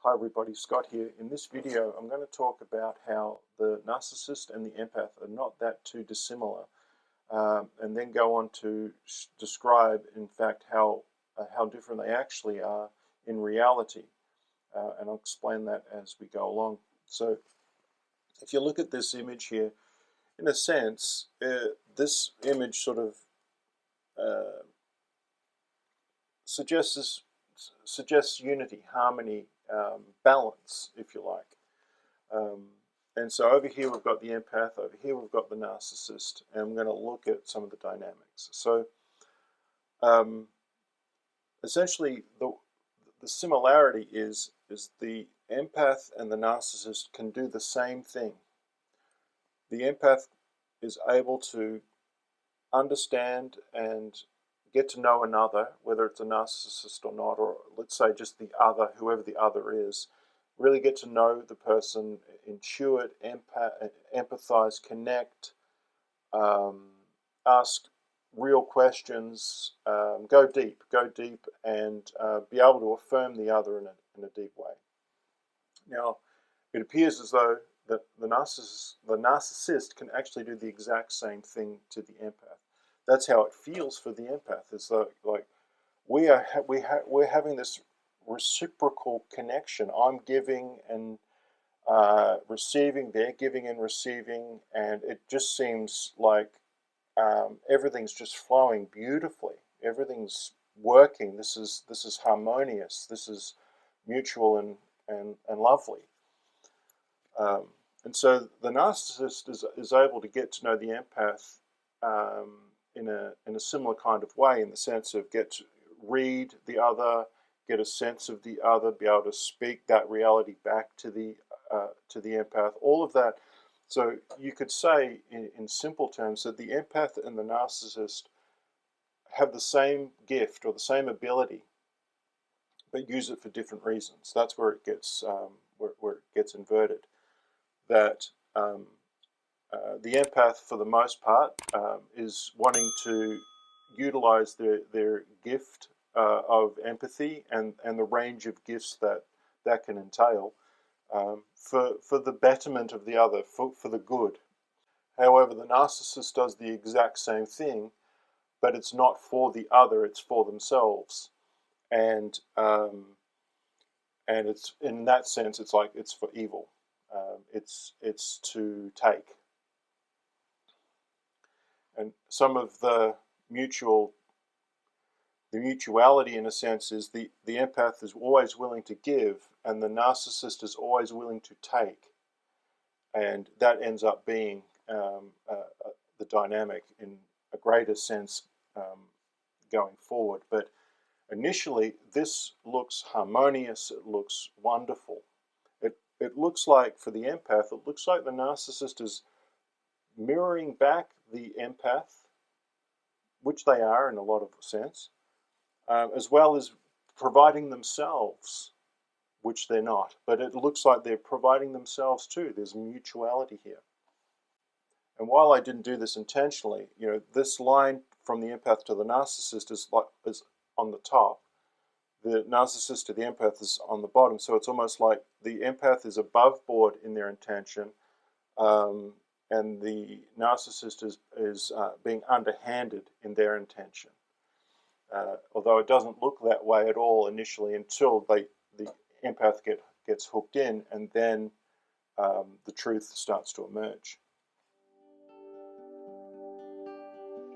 Hi everybody, Scott here. In this video I'm going to talk about how the narcissist and the empath are not that too dissimilar, and then go on to describe in fact how different they actually are in reality, and I'll explain that as we go along. So if you look at this image here, in a sense this image sort of suggests unity, harmony, balance, if you like. And so over here we've got the empath, over here we've got the narcissist, and I'm going to look at some of the dynamics. So essentially the similarity is the empath and the narcissist can do the same thing. The empath is able to understand and get to know another, whether it's a narcissist or not, or let's say just the other, whoever the other is, really get to know the person, intuit, empathize, connect, ask real questions, go deep, and be able to affirm the other in a deep way. Now, it appears as though that the narcissist can actually do the exact same thing to the empath. That's how it feels for the empath. Is that like we're having this reciprocal connection. I'm giving and receiving. They're giving and receiving, and it just seems like everything's just flowing beautifully. Everything's working. This is harmonious. This is mutual and lovely. And so the narcissist is able to get to know the empath in a similar kind of way, in the sense of get to read the other, get a sense of the other, be able to speak that reality back to the empath, all of that. So you could say in simple terms that the empath and the narcissist have the same gift or the same ability, but use it for different reasons. That's where it gets where it gets inverted. That the empath, for the most part, is wanting to utilize their gift of empathy and the range of gifts that can entail for the betterment of the other, for the good. However, the narcissist does the exact same thing, but it's not for the other; it's for themselves, and it's in that sense, it's like it's for evil. It's to take. And some of the mutuality, in a sense, is the empath is always willing to give, and the narcissist is always willing to take, and that ends up being the dynamic in a greater sense going forward. But initially, this looks harmonious. It looks wonderful. It looks like, for the empath, it looks like the narcissist is mirroring back the empath, which they are in a lot of sense, as well as providing themselves, which they're not. But it looks like they're providing themselves too. There's mutuality here. And while I didn't do this intentionally, this line from the empath to the narcissist is on the top. The narcissist to the empath is on the bottom. So it's almost like the empath is above board in their intention, and the narcissist is being underhanded in their intention. Although it doesn't look that way at all initially until the empath gets hooked in, and then the truth starts to emerge.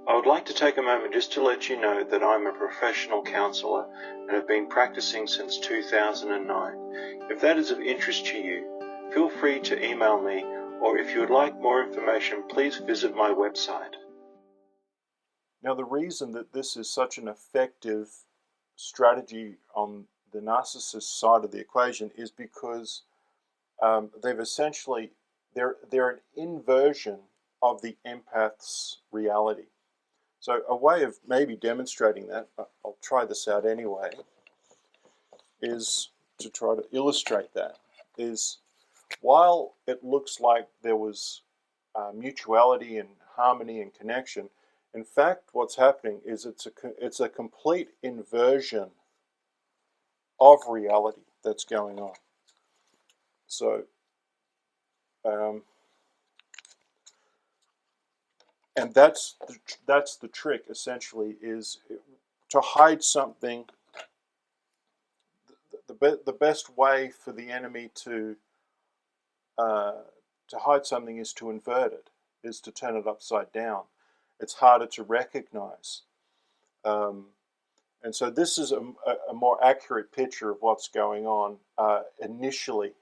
I would like to take a moment just to let you know that I'm a professional counsellor and have been practicing since 2009. If that is of interest to you, feel free to email me, or if you would like more information, please visit my website. Now, the reason that this is such an effective strategy on the narcissist side of the equation is because they're an inversion of the empath's reality. So a way of maybe demonstrating that, I'll try this out anyway, is to try to illustrate that, is while it looks like there was mutuality and harmony and connection, in fact what's happening is it's a complete inversion of reality that's going on. So, and that's the trick, essentially, is to hide something. The best way for the enemy to hide something is to invert it, is to turn it upside down. It's harder to recognize. And so this is a more accurate picture of what's going on initially,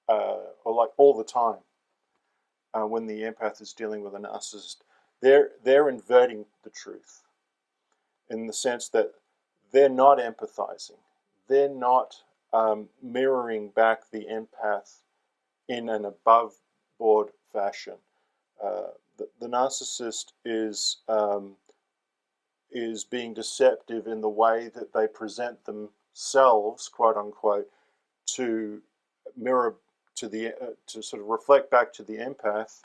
or like all the time, when the empath is dealing with a narcissist. They're inverting the truth in the sense that they're not empathizing. They're not mirroring back the empath in an above-board fashion. The narcissist is being deceptive in the way that they present themselves, quote unquote, to mirror to the to sort of reflect back to the empath.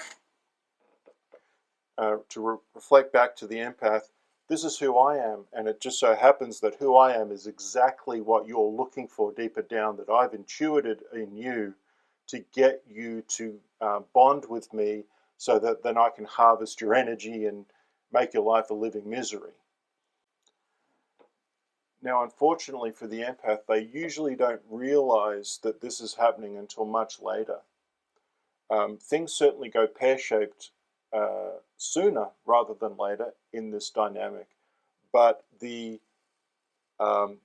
Reflect back to the empath, this is who I am, and it just so happens that who I am is exactly what you're looking for deeper down, that I've intuited in you to get you to bond with me so that then I can harvest your energy and make your life a living misery. Now, unfortunately for the empath, they usually don't realize that this is happening until much later. Things certainly go pear-shaped sooner rather than later in this dynamic, but the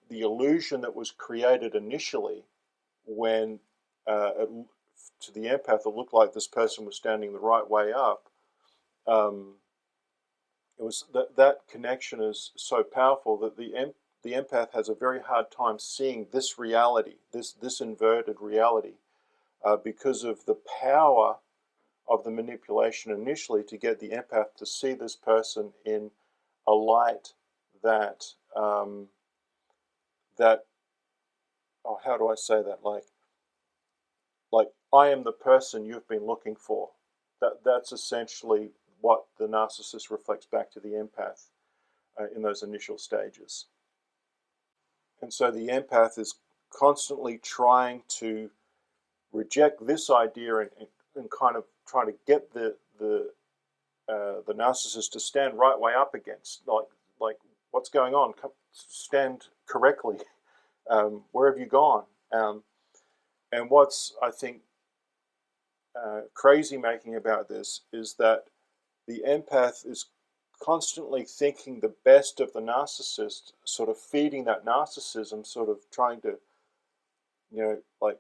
illusion that was created initially, when to the empath it looked like this person was standing the right way up, it was that connection is so powerful that the empath has a very hard time seeing this reality, this inverted reality, because of the power of the manipulation initially to get the empath to see this person in a light that how do I say that? Like I am the person you've been looking for. That's essentially what the narcissist reflects back to the empath in those initial stages. And so the empath is constantly trying to reject this idea and kind of trying to get the narcissist to stand right way up against, like what's going on? Stand correctly. Where have you gone? And what's, I think, crazy making about this is that the empath is constantly thinking the best of the narcissist, sort of feeding that narcissism, sort of trying to, like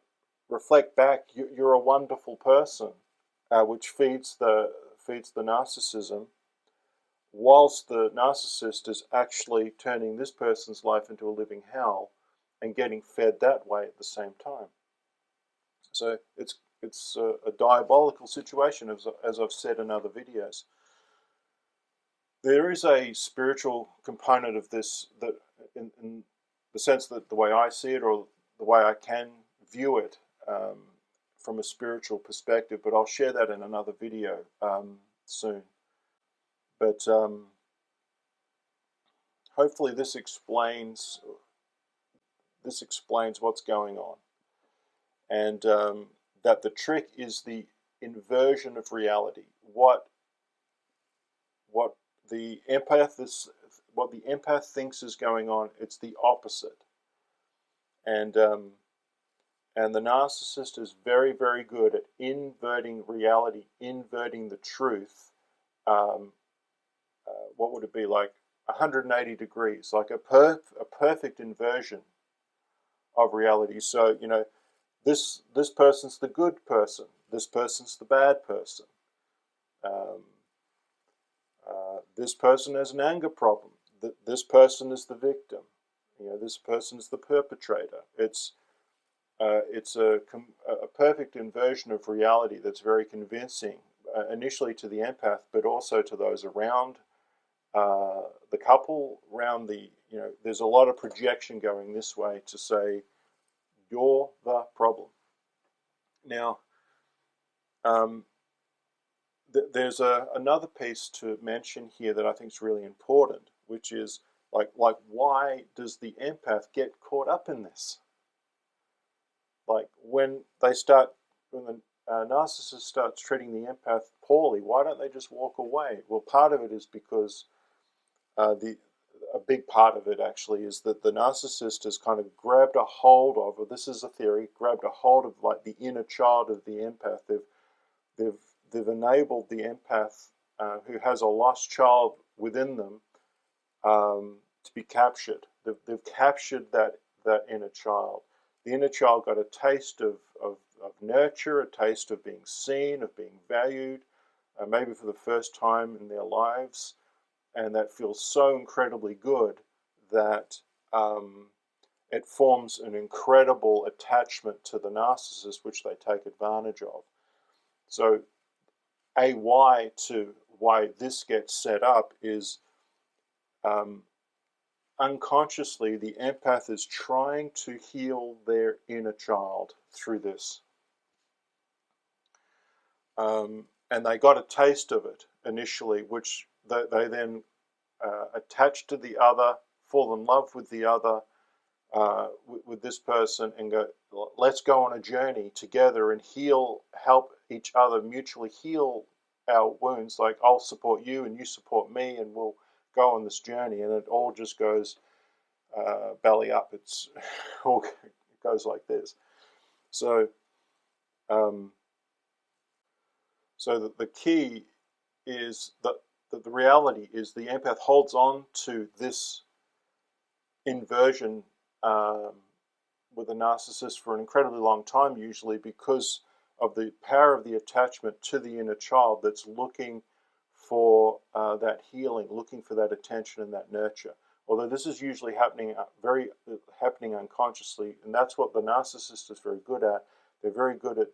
reflect back, you're a wonderful person, which feeds the narcissism, whilst the narcissist is actually turning this person's life into a living hell and getting fed that way at the same time. So it's a diabolical situation, as I've said in other videos. There is a spiritual component of this, that in the sense that the way I see it, or the way I can view it from a spiritual perspective, but I'll share that in another video soon. But hopefully this explains what's going on, and that the trick is the inversion of reality. What the empath thinks is going on, it's the opposite. And the narcissist is very, very good at inverting reality, inverting the truth. What would it be, like 180 degrees, like a perfect inversion of reality. So, this person's the good person, this person's the bad person. This person has an anger problem. This person is the victim. This person is the perpetrator. It's a perfect inversion of reality that's very convincing, initially to the empath, but also to those around the couple, around there's a lot of projection going this way to say, you're the problem. Now, there's another piece to mention here that I think is really important, which is like why does the empath get caught up in this? Like when they start narcissist starts treating the empath poorly, why don't they just walk away? Well, part of it is because a big part of it actually is that the narcissist has kind of grabbed a hold of, or this is a theory, grabbed a hold of like the inner child of the empath. They've enabled the empath who has a lost child within them to be captured. They've captured that inner child. The inner child got a taste of nurture, a taste of being seen, of being valued, maybe for the first time in their lives, and that feels so incredibly good that it forms an incredible attachment to the narcissist, which they take advantage of. So why this gets set up is unconsciously the empath is trying to heal their inner child through this. And they got a taste of it initially, which they then attach to the other, fall in love with the other, with this person, and go, let's go on a journey together and help each other mutually heal our wounds. Like, I'll support you and you support me, and we'll go on this journey. And it all just goes belly up. It goes like this. So the key is that the reality is the empath holds on to this inversion with a narcissist for an incredibly long time, usually because of the power of the attachment to the inner child that's looking for that healing, looking for that attention and that nurture. Although this is usually happening unconsciously, and that's what the narcissist is very good at. They're very good at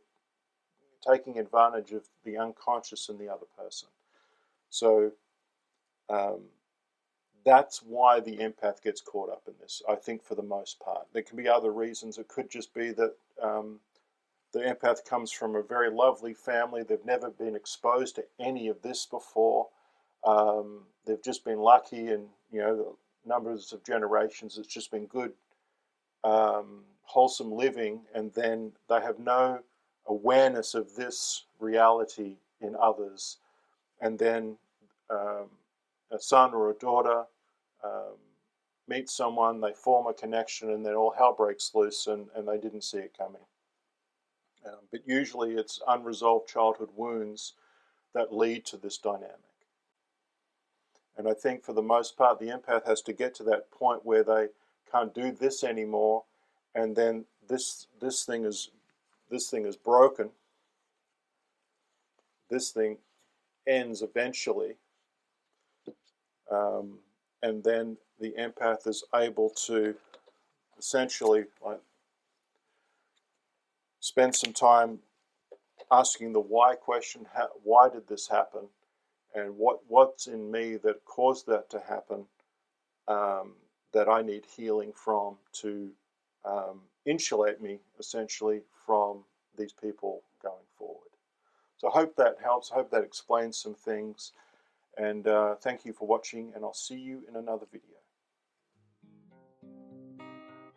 taking advantage of the unconscious in the other person. So that's why the empath gets caught up in this, I think, for the most part. There can be other reasons. It could just be that the empath comes from a very lovely family. They've never been exposed to any of this before. They've just been lucky, and numbers of generations, it's just been good, wholesome living, and then they have no awareness of this reality in others. And then a son or a daughter meets someone, they form a connection, and then all hell breaks loose, and they didn't see it coming. But usually it's unresolved childhood wounds that lead to this dynamic. And I think for the most part, the empath has to get to that point where they can't do this anymore, and then this thing is broken. This thing ends eventually, and then the empath is able to essentially spend some time asking the why question. Why did this happen? And what's in me that caused that to happen, that I need healing from to insulate me, essentially, from these people going forward. So I hope that helps. I hope that explains some things. And thank you for watching, and I'll see you in another video.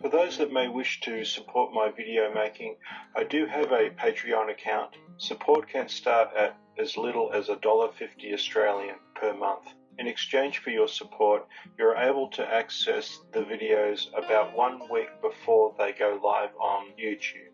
For those that may wish to support my video making, I do have a Patreon account. Support can start at as little as $1.50 Australian per month. In exchange for your support, you're able to access the videos about 1 week before they go live on YouTube.